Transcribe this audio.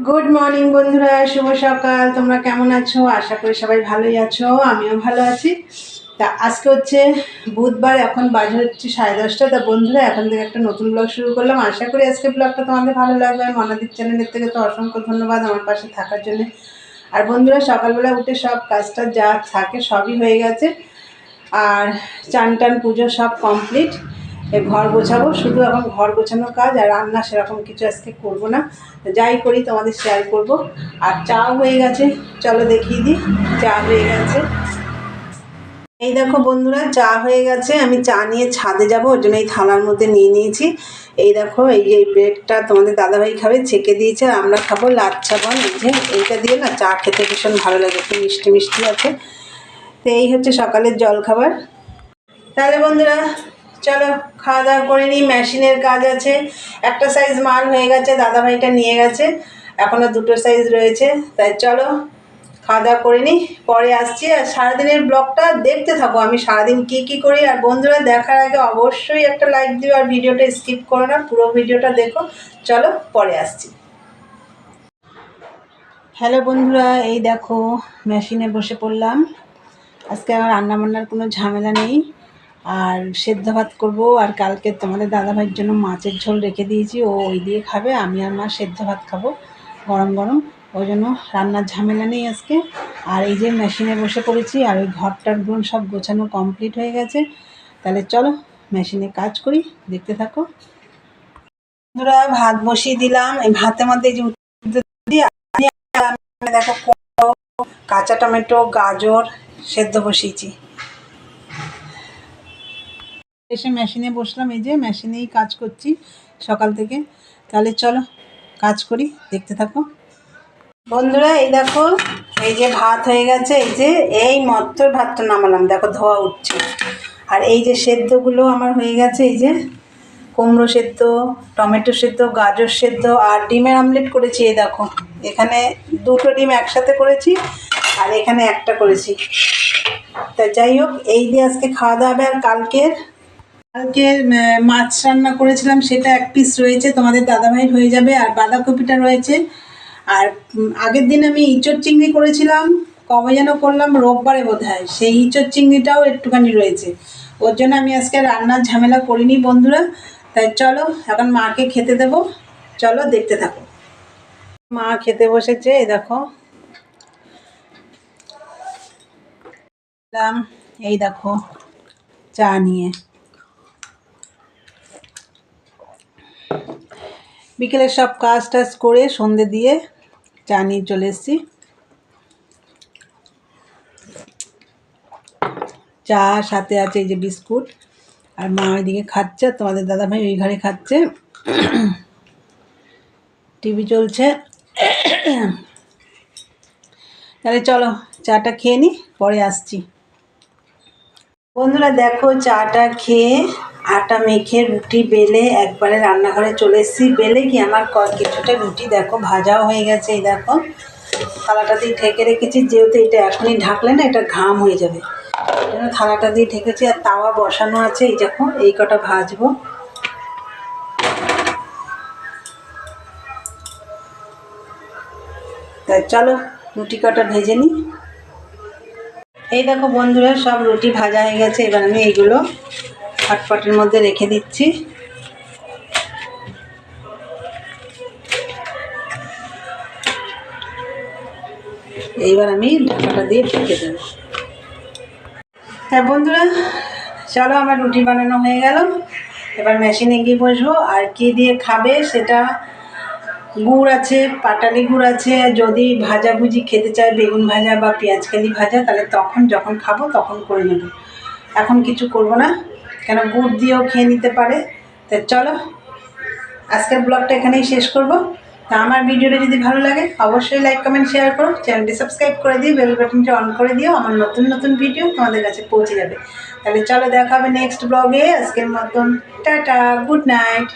Good morning বন্ধুরা, শুভ সকাল। তোমরা কেমন আছো? আশা করি সবাই ভালোই আছো, আমিও ভালো আছি। তা আজকে হচ্ছে বুধবার, এখন বাজে হচ্ছে 10:30। তা বন্ধুরা, এখন থেকে একটা নতুন ব্লগ শুরু করলাম। আশা করি আজকে ব্লগটা তোমাদের ভালো লাগবে। আর মনাদীপ চ্যানেলের থেকে তো অসংখ্য ধন্যবাদ আমার পাশে থাকার জন্য। আর বন্ধুরা, সকালবেলা উঠে সব কাজটা যা থাকে সবই হয়ে গেছে। আর চান টান পুজো সব কমপ্লিট। ঘর গোছাবো, শুধু এখন ঘর গোছানোর কাজ, আর রান্না সেরকম কিছু আজকে করব না। যাই করি তোমাদের শেয়ার করব। আর চাও হয়ে গেছে, চলো দেখিয়ে দিই। চা হয়ে গেছে, এই দেখো বন্ধুরা, চা হয়ে গেছে। আমি চা নিয়ে ছাদে যাবো, ওই জন্য এই থালার মধ্যে নিয়ে নিয়েছি। এই দেখো, এই যে ব্রেডটা তোমাদের দাদাভাই খাবে, ছেঁকে দিয়েছে। আর আমরা খাবো লাচ্ছা বন। এই যে এইটা দিয়ে না চা খেতে ভীষণ ভালো লাগে, একটু মিষ্টি মিষ্টি আছে। তো এই হচ্ছে সকালের জলখাবার। তাহলে বন্ধুরা, চলো খাওয়া দাওয়া করে নিই। মেশিনের কাজ আছে, একটা সাইজ মাল হয়ে গেছে, দাদাভাইটা নিয়ে গেছে, এখনও দুটো সাইজ রয়েছে। তাই চলো খাওয়া দাওয়া করে নিই, পরে আসছি। আর সারাদিনের ব্লগটা দেখতে থাকো, আমি সারাদিন কী করি। আর বন্ধুরা, দেখার আগে অবশ্যই একটা লাইক দিও, আর ভিডিওটা স্কিপ করো না, পুরো ভিডিওটা দেখো। চলো পরে আসছি। হ্যালো বন্ধুরা, এই দেখো মেশিনে বসে পড়লাম। আজকে আমার রান্নাবান্নার কোনো ঝামেলা নেই। আর সেদ্ধ ভাত করবো। আর কালকে তোমাদের দাদাভাইয়ের জন্য মাছের ঝোল রেখে দিয়েছি, ও ওই দিয়ে খাবে। আমি আর মা সেদ্ধ ভাত খাবো গরম গরম, ওই জন্য রান্নার ঝামেলা নেই আজকে। আর এই যে মেশিনে বসে পড়েছি, আর ওই ঘরটার সব গোছানো কমপ্লিট হয়ে গেছে। তাহলে চলো মেশিনে কাজ করি, দেখতে থাকো। বন্ধুরা, ভাত বসিয়ে দিলাম। এই ভাতের মধ্যে যে দেখো কাঁচা টমেটো, গাজর সেদ্ধ বসিয়েছি। এসে মেশিনে বসলাম, এই যে মেশিনেই কাজ করছি সকাল থেকে। তাহলে চলো কাজ করি, দেখতে থাকো বন্ধুরা। এই দেখো, এই যে ভাত হয়ে গেছে। এই যে এই মত্তর ভাতটা নামালাম, দেখো ধোয়া উঠছে। আর এই যে সেদ্ধগুলো আমার হয়ে গেছে। এই যে কুমড়ো সেদ্ধ, টমেটো সেদ্ধ, গাজর সেদ্ধ, আর ডিমের আমলেট করেছি। এই দেখো, এখানে দুটো ডিম একসাথে করেছি, আর এখানে একটা করেছি। তা যাই হোক, এই দিয়ে আজকে খাওয়া দাওয়া হবে। আর কালকে মাছ রান্না করেছিলাম, সেটা এক পিস রয়েছে, তোমাদের দাদাভাইয়ের হয়ে যাবে। আর বাঁধাকপিটা রয়েছে। আর আগের দিন আমি ইঁচড় চিংড়ি করেছিলাম, কবে যেন করলাম, রোববারে বোধহয়, সেই ইঁচড় চিংড়িটাও একটুখানি রয়েছে। ওর জন্য আমি আজকে রান্নার ঝামেলা করিনি বন্ধুরা। তাই চলো এখন মাকে খেতে দেবো, চলো দেখতে থাকো। মা খেতে বসেছে, এই দেখো। এই দেখো চা নিয়ে, বিকেলে সব কাজ টাজ করে সন্ধে দিয়ে চা নিয়ে চলে এসেছি। চা সাথে আছে এই যে বিস্কুট। আর মা ওইদিকে খাচ্ছে, তোমাদের দাদাভাই ওই ঘরে খাচ্ছে, টিভি চলছে। তাহলে চলো চাটা খেয়ে নিই, পরে আসছি। বন্ধুরা দেখো, চাটা খেয়ে আটা মেখে রুটি বেলে একবারে রান্নাঘরে চলে এসেছি। বেলে কি আমার কিছুটা রুটি দেখো ভাজাও হয়ে গেছে। এই দেখো, থালাটা দিয়ে ঢেকে রেখেছি, যেহেতু এটা এখনই ঢাকলে না এটা ঘাম হয়ে যাবে, এই জন্য থালাটা দিয়ে ঢেকেছি। আর তাওয়া বসানো আছে, এই দেখো এই কটা ভাজবো। তাই চলো রুটি কটা ভেজে নিই। এই দেখো বন্ধুরা, সব রুটি ভাজা হয়ে গেছে। এবার আমি এইগুলো হটপটের মধ্যে রেখে দিচ্ছি। এইবার আমি ঢাকাটা দিয়ে ঢেকে দেবো। হ্যাঁ বন্ধুরা, চলো আমার রুটি বানানো হয়ে গেল। এবার মেশিনে গিয়ে বসবো। আর কী দিয়ে খাবে সেটা, গুড় আছে, পাটালি গুড় আছে। যদি ভাজাভুজি খেতে চায়, বেগুন ভাজা বা পেঁয়াজকালি ভাজা, তাহলে তখন যখন খাবো তখন করে নেব। এখন কিছু করব না, কেন গুড় দিয়েও খেয়ে নিতে পারে। তাই চলো আজকের ব্লগটা এখানেই শেষ করব। তা আমার ভিডিওটা যদি ভালো লাগে অবশ্যই লাইক কমেন্ট শেয়ার করো, চ্যানেলটি সাবস্ক্রাইব করে দিও, বেল বাটনটি অন করে দিও, আমার নতুন নতুন ভিডিও তোমাদের কাছে পৌঁছে যাবে। তাহলে চলো দেখা হবে নেক্সট ব্লগে। আজকের মতন টাটা, গুড নাইট।